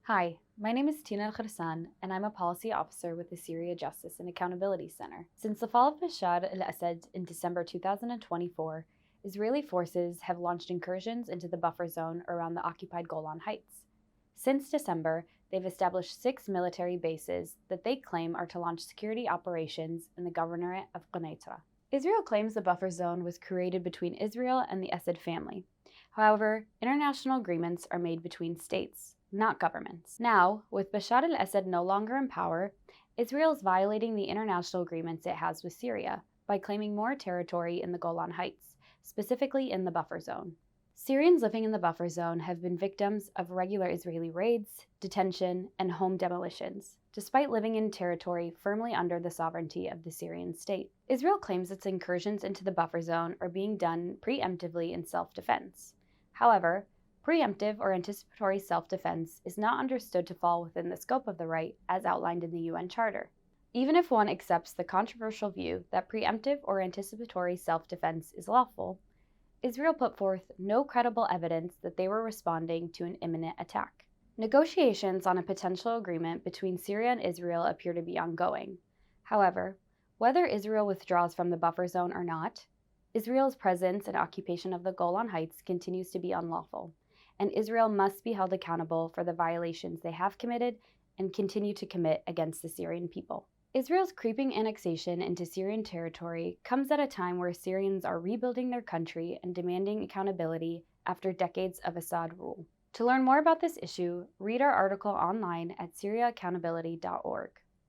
Hi, my name is Tina Al-Kharsan, and I'm a policy officer with the Syria Justice and Accountability Center. Since the fall of Bashar al-Assad in December 2024, Israeli forces have launched incursions into the buffer zone around the occupied Golan Heights. Since December, they've established 6 military bases that they claim are to launch security operations in the governorate of Quneitra. Israel claims the buffer zone was created between Israel and the Assad family. However, international agreements are made between states, not governments. Now, with Bashar al-Assad no longer in power, Israel is violating the international agreements it has with Syria by claiming more territory in the Golan Heights, specifically in the buffer zone. Syrians living in the buffer zone have been victims of regular Israeli raids, detention, and home demolitions, despite living in territory firmly under the sovereignty of the Syrian state. Israel claims its incursions into the buffer zone are being done preemptively in self-defense. However, preemptive or anticipatory self-defense is not understood to fall within the scope of the right as outlined in the UN Charter. Even if one accepts the controversial view that preemptive or anticipatory self-defense is lawful, Israel put forth no credible evidence that they were responding to an imminent attack. Negotiations on a potential agreement between Syria and Israel appear to be ongoing. However, whether Israel withdraws from the buffer zone or not, Israel's presence and occupation of the Golan Heights continues to be unlawful, and Israel must be held accountable for the violations they have committed and continue to commit against the Syrian people. Israel's creeping annexation into Syrian territory comes at a time where Syrians are rebuilding their country and demanding accountability after decades of Assad rule. To learn more about this issue, read our article online at SyriaAccountability.org.